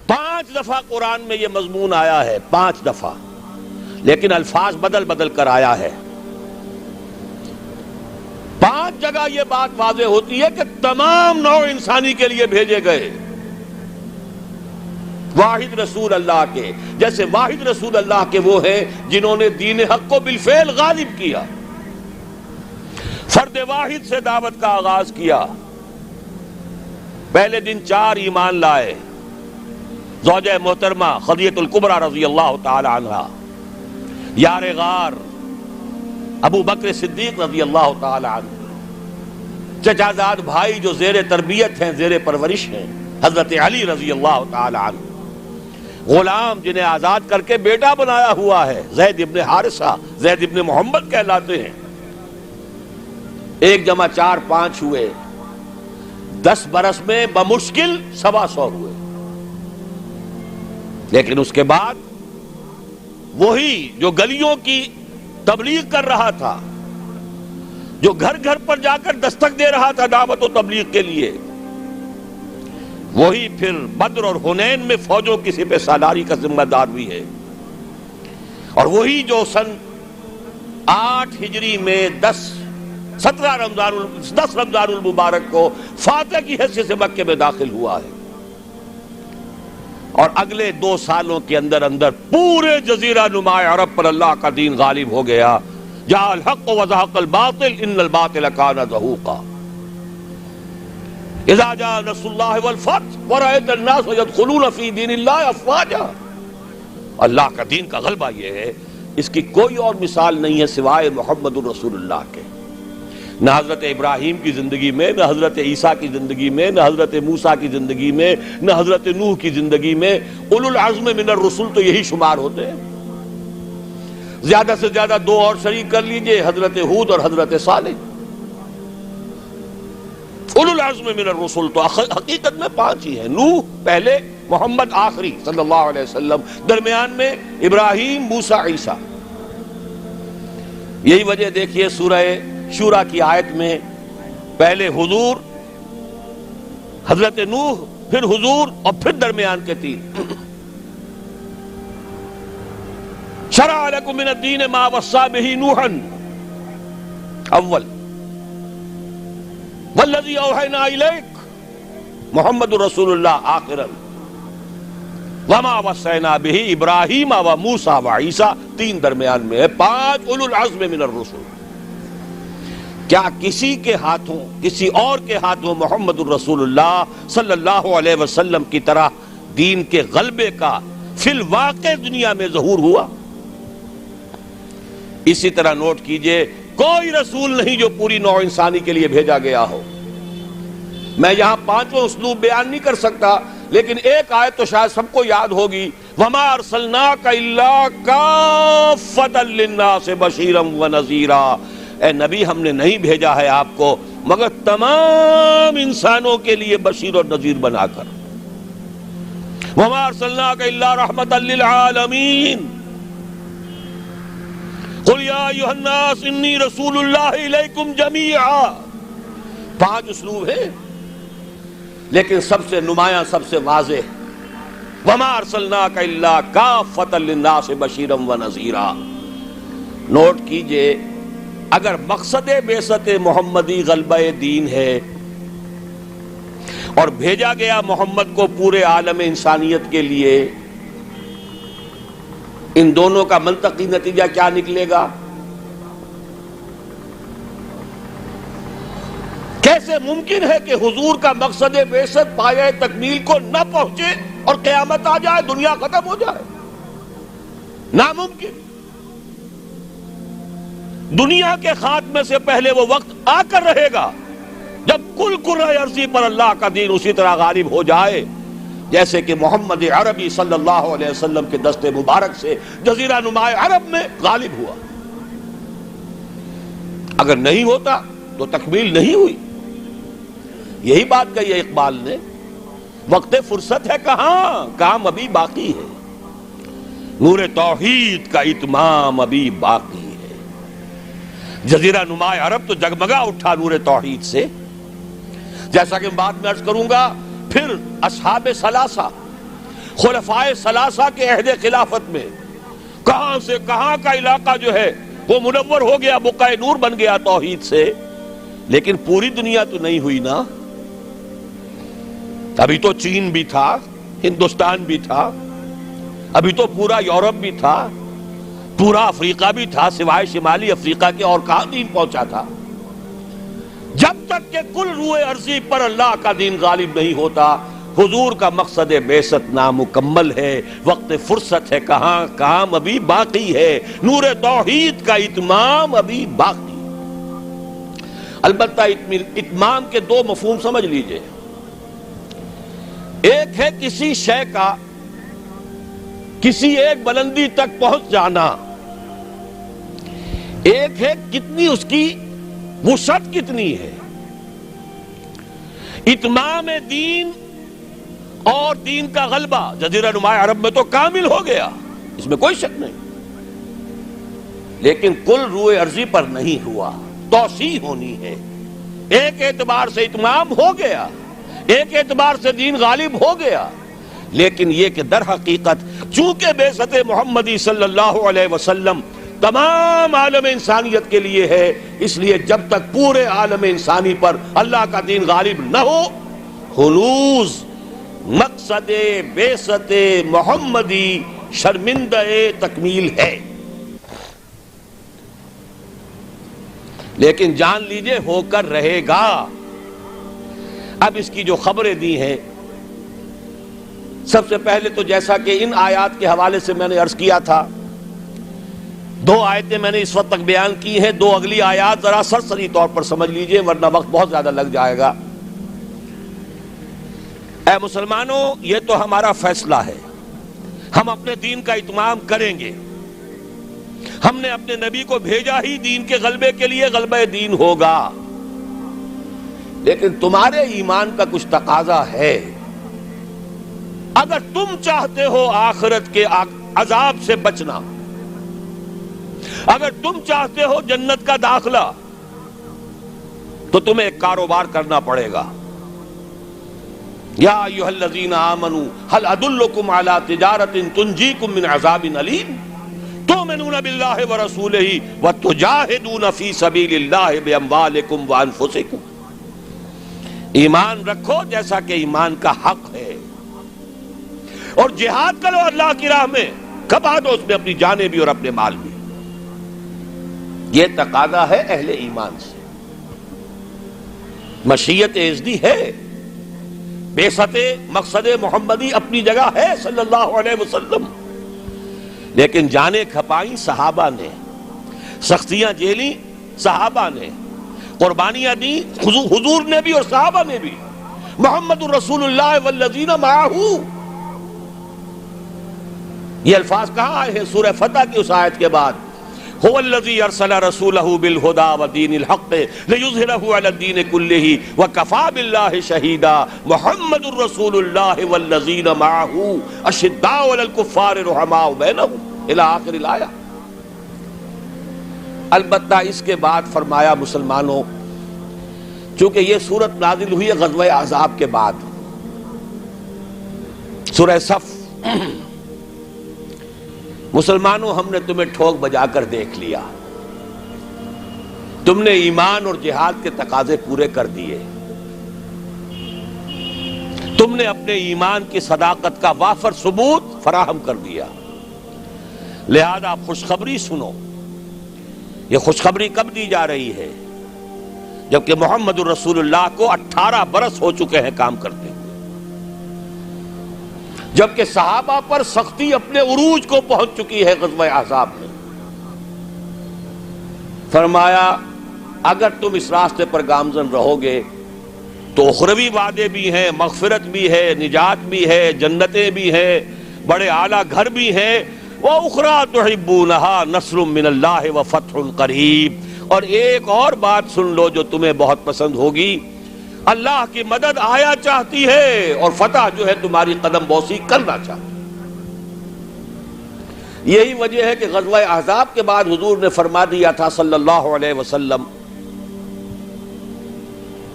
5 دفعہ قرآن میں یہ مضمون آیا ہے، 5 دفعہ، لیکن الفاظ بدل بدل کر آیا ہے۔ 5 جگہ یہ بات واضح ہوتی ہے کہ تمام نوع انسانی کے لیے بھیجے گئے، واحد رسول اللہ کے، جیسے واحد رسول اللہ کے وہ ہیں جنہوں نے دین حق کو بالفعل غالب کیا، فرد واحد سے دعوت کا آغاز کیا۔ پہلے دن 4 ایمان لائے، زوجہ محترمہ خدیجہ الکبریٰ رضی اللہ تعالی عنہ، یار غار ابو بکر صدیق رضی اللہ تعالی عنہ، چچا زاد بھائی جو زیر تربیت ہیں، زیر پرورش ہیں، حضرت علی رضی اللہ تعالی عنہ، غلام جنہیں آزاد کر کے بیٹا بنایا ہوا ہے، زید ابن حارثہ، زید ابن محمد کہلاتے ہیں۔ 1 + 4 5 ہوئے، 10 برس میں بمشکل 125 ہوئے، لیکن اس کے بعد وہی جو گلیوں کی تبلیغ کر رہا تھا، جو گھر گھر پر جا کر دستک دے رہا تھا دعوت و تبلیغ کے لیے، وہی پھر بدر اور حنین میں فوجوں کی سپہ سالاری کا ذمہ دار بھی ہے، اور وہی جو سن 8 ہجری میں 10 رمضان المبارک کو فاتح کی حیثیت سے مکے میں داخل ہوا ہے، اور اگلے 2 سالوں کے اندر اندر پورے جزیرہ نما عرب پر اللہ کا دین غالب ہو گیا۔ جاء الحق وزهق الباطل ان الباطل كان زهوقا اذا جاء نصر الله والفتح ورأيت الناس يدخلون في دين الله افواجا۔ اللہ کا دین کا غلبہ یہ ہے، اس کی کوئی اور مثال نہیں ہے سوائے محمد الرسول اللہ کے۔ نہ حضرت ابراہیم کی زندگی میں، نہ حضرت عیسیٰ کی زندگی میں، نہ حضرت موسیٰ کی زندگی میں، نہ حضرت نوح کی زندگی میں۔ اولو العزم من الرسل تو یہی شمار ہوتے ہیں، زیادہ سے زیادہ 2 اور شریک کر لیجئے، حضرت ہود اور حضرت صالح۔ اولو العزم من الرسل تو حقیقت میں 5 ہی ہیں، نوح پہلے، محمد آخری صلی اللہ علیہ وسلم، درمیان میں ابراہیم، موسیٰ، عیسیٰ۔ یہی وجہ دیکھیے سورہ شورا کی آیت میں پہلے حضور، حضرت نوح، پھر حضور، اور پھر درمیان کے 3۔ شرع لکم من الدین ما وصی بہ نوحا اول والذی اوحینا الیک محمد رسول اللہ آخرا وما وصینا بہ ابراہیم و موسیٰ و عیسیٰ، 3 درمیان میں ہے، 5 اولو العزم من الرسل۔ کیا کسی کے ہاتھوں، کسی اور کے ہاتھوں محمد الرسول اللہ صلی اللہ علیہ وسلم کی طرح دین کے غلبے کا فی الواقع دنیا میں ظہور ہوا؟ اسی طرح نوٹ کیجئے، کوئی رسول نہیں جو پوری نوع انسانی کے لیے بھیجا گیا ہو۔ میں یہاں 5واں اسلوب بیان نہیں کر سکتا، لیکن ایک آیت تو شاید سب کو یاد ہوگی، وَمَا أَرْسَلْنَاكَ إِلَّا كَافَّةً لِلنَّاسِ بَشِيرًا وَنَذِيرًا۔ اے نبی، ہم نے نہیں بھیجا ہے آپ کو مگر تمام انسانوں کے لیے بشیر اور نذیر بنا کر۔ وَمَا أَرْسَلْنَاكَ إِلَّا رَحْمَةً لِلْعَالَمِينَ قُلْ يَا أَيُّهَا النَّاسُ إِنِّي رَسُولُ اللَّهِ إِلَيْكُمْ جَمِيعًا۔ 5 اسلوب ہیں، لیکن سب سے نمایاں، سب سے واضح، وَمَا أَرْسَلْنَاكَ إِلَّا كَافَّةً لِلنَّاسِ بَشِيرًا وَنَذِيرًا۔ نوٹ کیجئے، اگر مقصد بعثت محمدی غلبہ دین ہے اور بھیجا گیا محمد کو پورے عالم انسانیت کے لیے، ان دونوں کا منطقی نتیجہ کیا نکلے گا؟ کیسے ممکن ہے کہ حضور کا مقصد بعثت پایہ تکمیل کو نہ پہنچے اور قیامت آ جائے، دنیا ختم ہو جائے؟ ناممکن۔ دنیا کے خاتمے سے پہلے وہ وقت آ کر رہے گا جب کل کرۂ ارضی پر اللہ کا دین اسی طرح غالب ہو جائے جیسے کہ محمد عربی صلی اللہ علیہ وسلم کے دست مبارک سے جزیرہ نما عرب میں غالب ہوا۔ اگر نہیں ہوتا تو تکمیل نہیں ہوئی۔ یہی بات کہی ہے اقبال نے، وقت فرصت ہے کہاں، کام ابھی باقی ہے، نور توحید کا اتمام ابھی باقی ہے۔ جزیرہ نما عرب تو جگمگا اٹھا نور توحید سے، جیسا کہ بعد میں عرض کروں گا۔ پھر اصحاب ثلاثہ خلفائے ثلاثہ کے عہد خلافت میں کہاں سے کہاں کا علاقہ جو ہے وہ منور ہو گیا، بقعہ نور بن گیا توحید سے، لیکن پوری دنیا تو نہیں ہوئی نا۔ ابھی تو چین بھی تھا، ہندوستان بھی تھا، ابھی تو پورا یورپ بھی تھا، پورا افریقہ بھی تھا، سوائے شمالی افریقہ کے اور کہاں دین پہنچا تھا؟ جب تک کہ کل روئے ارضی پر اللہ کا دین غالب نہیں ہوتا، حضور کا مقصد بعثت نامکمل ہے، وقت فرصت ہے کہاں، کام ابھی باقی ہے، نور توحید کا اتمام ابھی باقی۔ البتہ اتمام کے دو مفہوم سمجھ لیجئے، ایک ہے کسی شے کا کسی ایک بلندی تک پہنچ جانا، ایک ہے کتنی اس کی وسعت کتنی ہے۔ اتمام دین اور دین کا غلبہ جزیرہ نما عرب میں تو کامل ہو گیا، اس میں کوئی شک نہیں، لیکن کل روئے ارضی پر نہیں ہوا، توسیع ہونی ہے۔ ایک اعتبار سے اتمام ہو گیا، ایک اعتبار سے دین غالب ہو گیا، لیکن یہ کہ در حقیقت چونکہ بعثت محمدی صلی اللہ علیہ وسلم تمام عالم انسانیت کے لیے ہے، اس لیے جب تک پورے عالم انسانی پر اللہ کا دین غالب نہ ہو، حلوظ مقصد بعثت محمدی شرمندہ تکمیل ہے۔ لیکن جان لیجئے ہو کر رہے گا۔ اب اس کی جو خبریں دی ہیں، سب سے پہلے تو جیسا کہ ان آیات کے حوالے سے میں نے عرض کیا تھا، دو آیتیں میں نے اس وقت تک بیان کی ہیں، دو اگلی آیات ذرا سرسری طور پر سمجھ لیجئے ورنہ وقت بہت زیادہ لگ جائے گا۔ اے مسلمانوں، یہ تو ہمارا فیصلہ ہے، ہم اپنے دین کا اتمام کریں گے، ہم نے اپنے نبی کو بھیجا ہی دین کے غلبے کے لیے، غلبہ دین ہوگا، لیکن تمہارے ایمان کا کچھ تقاضا ہے۔ اگر تم چاہتے ہو آخرت کے عذاب سے بچنا، اگر تم چاہتے ہو جنت کا داخلہ، تو تمہیں ایک کاروبار کرنا پڑے گا۔ یا ایھا الذین آمنوا هل ادلکم علی تجارۃ تنجیکم من عذاب علیم تؤمنون باللہ ورسولہ وتجاہدون فی سبیل اللہ باموالکم وانفسکم۔ ایمان رکھو جیسا کہ ایمان کا حق ہے، اور جہاد کرو اللہ کی راہ میں، کھپا دو اس میں اپنی جانیں بھی اور اپنے مال بھی۔ یہ تقاضا ہے اہل ایمان سے۔ مشیت ازدی ہے، بعثت مقصد محمدی اپنی جگہ ہے صلی اللہ علیہ وسلم، لیکن جانیں کھپائیں صحابہ نے، سختیاں جھیلی صحابہ نے، قربانیاں دی حضور نے بھی اور صحابہ نے بھی۔ محمد الرسول اللہ والذین معہ، یہ الفاظ کہاں آئے ہیں؟ سورہ فتح کی اس آیت کے بعد، هو الذی ارسل رسولہ بالہدی ودین الحق لیظہرہ علی الدین کلہ وکفی باللہ شہیدا محمد الرسول اللہ والذین معہ اشداء علی الکفار رحماء بینہم الی آخر الآیہ۔ البتہ اس کے بعد فرمایا مسلمانوں، چونکہ یہ سورت نازل ہوئی ہے غزوہ احزاب کے بعد، سورہ صف، مسلمانوں ہم نے تمہیں ٹھوک بجا کر دیکھ لیا، تم نے ایمان اور جہاد کے تقاضے پورے کر دیے، تم نے اپنے ایمان کی صداقت کا وافر ثبوت فراہم کر دیا، لہذا آپ خوشخبری سنو۔ یہ خوشخبری کب دی جا رہی ہے؟ جبکہ محمد الرسول اللہ کو 18 برس ہو چکے ہیں کام کرتے ہوئے، جبکہ صحابہ پر سختی اپنے عروج کو پہنچ چکی ہے غزوہ احزاب میں۔ فرمایا اگر تم اس راستے پر گامزن رہو گے تو اخروی وعدے بھی ہیں، مغفرت بھی ہے، نجات بھی ہے، جنتیں بھی ہیں، بڑے اعلیٰ گھر بھی ہیں، وَأُخْرَىٰ تُحِبُّونَهَا نَصْرٌ مِّنَ اللَّهِ وَفَتْحٌ قَرِيبٌ، اور ایک اور بات سن لو جو تمہیں بہت پسند ہوگی، اللہ کی مدد آیا چاہتی ہے اور فتح جو ہے تمہاری قدم بوسی کرنا چاہتی۔ یہی وجہ ہے کہ غزوہ احزاب کے بعد حضور نے فرما دیا تھا صلی اللہ علیہ وسلم،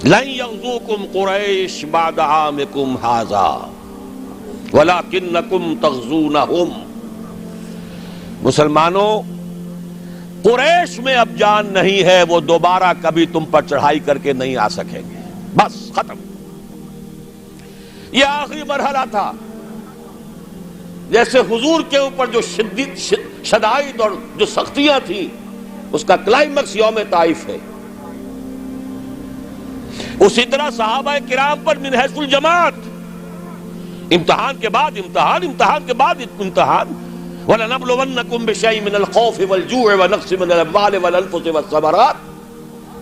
لَن يَغْزُوكُمْ قُرَيْشٌ بَعْدَ عَامِكُمْ هَٰذَا، وَلَكِنَّكُمْ تَغْزُونَهُمْ. مسلمانوں، قریش میں اب جان نہیں ہے، وہ دوبارہ کبھی تم پر چڑھائی کر کے نہیں آ سکیں گے. بس ختم. یہ آخری مرحلہ تھا. جیسے حضور کے اوپر جو شدائد اور جو سختیاں تھیں، اس کا کلائمیکس یوم طائف ہے، اسی طرح صحابہ کرام پر من حیث الجماعت امتحان کے بعد امتحان، امتحان کے بعد امتحان. وَلَنَبْلُوَنَّكُمْ بِشَيْءٍ مِّنَ الْخَوْفِ وَالْجُوعِ وَنَقْصٍ مِّنَ الْأَمْوَالِ وَالْأَنفُسِ وَالثَّمَرَاتِ.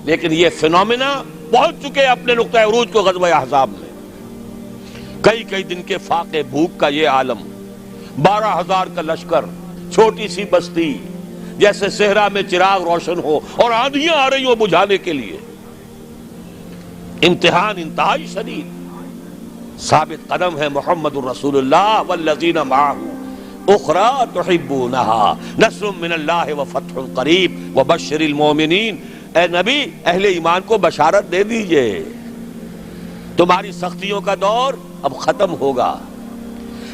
لیکن یہ فنومینا پہنچ چکے اپنے نقطہ عروج کو غزوہ احزاب میں. کئی دن کے فاقے بھوک کا یہ عالم، 12,000 کا لشکر، چھوٹی سی بستی، جیسے صحرا میں چراغ روشن ہو اور آندھیاں آ رہی ہوں بجھانے کے لیے. امتحان انتہائی شدید. ثابت قدم ہے محمد الرسول اللہ والذین معہ اخری تحبونها نصر من اللہ وفتح قریب وبشر المؤمنین. اے نبی، اہل ایمان کو بشارت دے دیجئے، تمہاری سختیوں کا دور اب ختم ہوگا،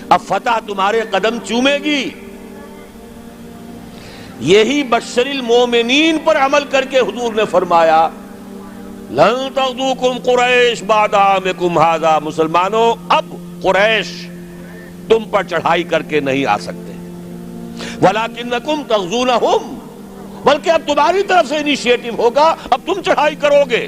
اب فتح تمہارے قدم چومے گی. یہی بشر المؤمنین پر عمل کر کے حضور نے فرمایا لن تغزوکم قریش بعد عامکم ھذا. مسلمانوں، اب قریش تم پر چڑھائی کر کے نہیں آ سکتے. وَلَكِنَّكُمْ تَغْزُونَهُمْ. بلکہ اب تمہاری طرف سے انیشیٹو ہوگا، اب تم چڑھائی کرو گے.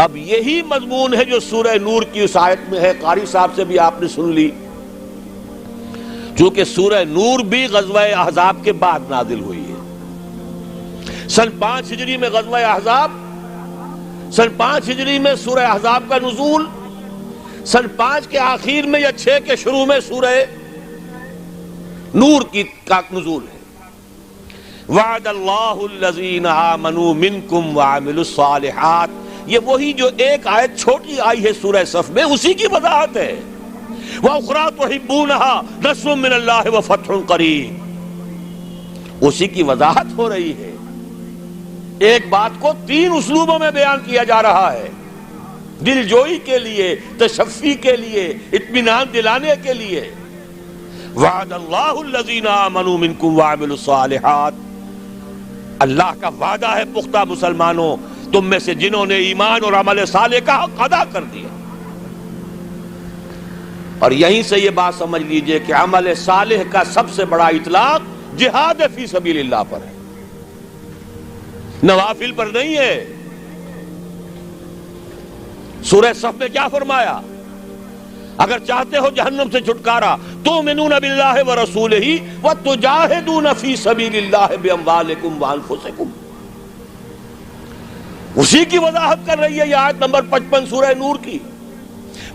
اب یہی مضمون ہے جو سورہ نور کی اس آیت میں ہے. قاری صاحب سے بھی آپ نے سن لی، چونکہ سورہ نور بھی غزوہ احزاب کے بعد نازل ہوئی ہے. سن 5 ہجری میں غزوہ احزاب، سن 5 ہجری میں سورہ احزاب کا نزول، سن 5 کے آخر میں یا 6 کے شروع میں سورہ نور کا نزول ہے. وعد اللہ الذین آمنوا منکم وعملوا الصالحات. یہ وہی جو ایک آیت چھوٹی آئی ہے سورہ صف میں، اسی کی وضاحت ہے. وَأُخْرَىٰ تُحِبُّونَهَا نَصْرٌ مِّنَ اللَّهِ وَفَتْحٌ قَرِيبٌ. اسی کی وضاحت ہو رہی ہے. ایک بات کو 3 اسلوبوں میں بیان کیا جا رہا ہے، دل جوئی کے لیے، تشفی کے لیے، اطمینان دلانے کے لیے. وعد اللہ الذین آمنوا منکم وعملوا الصالحات. اللہ کا وعدہ ہے پختہ مسلمانوں، تم میں سے جنہوں نے ایمان اور عمل صالح کا حق ادا کر دیا. اور یہیں سے یہ بات سمجھ لیجئے کہ عمل صالح کا سب سے بڑا اطلاق جہاد فی سبیل اللہ پر ہے، نوافل پر نہیں ہے. سورہ صف میں کیا فرمایا؟ اگر چاہتے ہو جہنم سے چھٹکارا تؤمنون باللہ ورسولہ وتجاہدون فی سبیل اللہ باموالکم وانفسکم. اسی کی وضاحت کر رہی ہے یہ آیت نمبر 55 سورہ نور کی.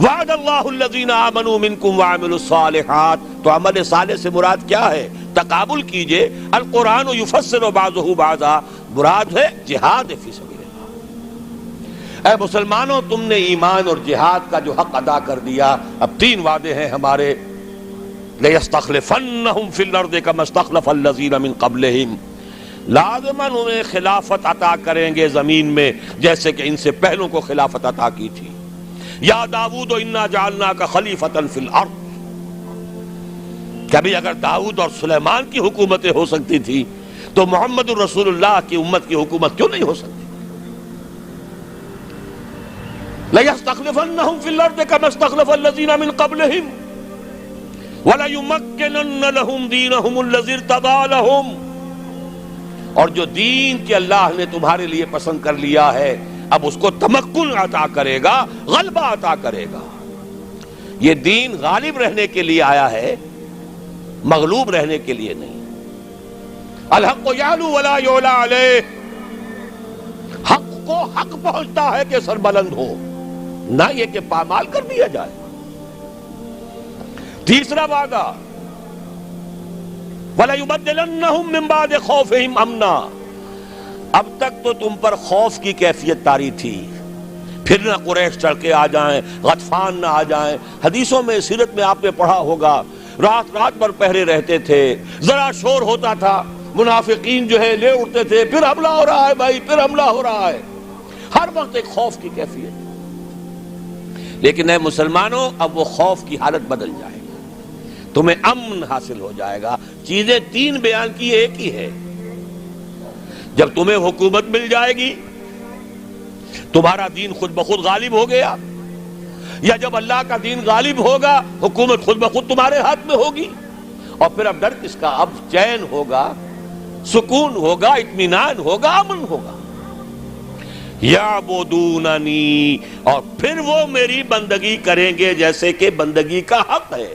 وعد اللہ الذین آمنوا منکم وعملوا الصالحات. تو عمل صالح سے مراد کیا ہے؟ تقابل کیجئے، القرآن یفسر بعضہ بعضا، مراد ہے جہاد فی سبیل اللہ. اے مسلمانوں، تم نے ایمان اور جہاد کا جو حق ادا کر دیا. اب 3 وعدے ہیں ہمارے. لَيَسْتَخْلِفَنَّهُمْ فِي الْأَرْضِ كَمَا اسْتَخْلَفَ الَّذِينَ مِن قَبْلِهِمْ. لازماً انہیں خلافت عطا کریں گے زمین میں جیسے کہ ان سے پہلوں کو خلافت عطا کی تھی. یا داؤد انا جعلناک خلیفۃ فی الارض. کبھی اگر داؤد اور سلیمان کی حکومتیں ہو سکتی تھی تو محمد الرسول اللہ کی امت کی حکومت کیوں نہیں ہو سکتی؟ لَيَسْتَخْلِفَنَّهُمْ فِي الْأَرْضِ كَمَا اسْتَخْلَفَ الَّذِينَ مِن قَبْلِهِمْ وَلَيُمَكِّنَنَّ لَهُمْ دِينَهُمُ الَّذِي ارْتَضَىٰ لَهُمْ. اور جو دین کے اللہ نے تمہارے لیے پسند کر لیا ہے اب اس کو تمکن عطا کرے گا، غلبہ عطا کرے گا. یہ دین غالب رہنے کے لیے آیا ہے، مغلوب رہنے کے لیے نہیں. الحق یعلو ولا یعلی علیہ. حق کو حق پہنچتا ہے کہ سربلند ہو، نہ یہ کہ پامال کر دیا جائے. تیسرا وعدہ وَلَيُبَدِّلَنَّهُم مِّن بَعْدِ خَوْفِهِمْ أَمْنًا. اب تک تو تم پر خوف کی کیفیت طاری تھی، پھر نہ قریش چڑھ کے آ جائیں، غطفان نہ آ جائیں. حدیثوں میں، سیرت میں آپ نے پڑھا ہوگا، رات رات بھر پہرے رہتے تھے، ذرا شور ہوتا تھا منافقین جو ہے لے اٹھتے تھے، پھر حملہ ہو رہا ہے بھائی، پھر حملہ ہو رہا ہے. ہر وقت ایک خوف کی کیفیت. لیکن اے مسلمانوں اب وہ خوف کی حالت بدل جائے گی، تمہیں امن حاصل ہو جائے گا۔ چیزیں تین بیان کی ایک ہی ہے، جب تمہیں حکومت مل جائے گی تمہارا دین خود بخود غالب ہو گیا، یا جب اللہ کا دین غالب ہوگا حکومت خود بخود تمہارے ہاتھ میں ہوگی، اور پھر اب ڈر کس کا؟ اب چین ہوگا، سکون ہوگا، اطمینان ہوگا، امن ہوگا۔ یعبدوننی، اور پھر وہ میری بندگی کریں گے جیسے کہ بندگی کا حق ہے۔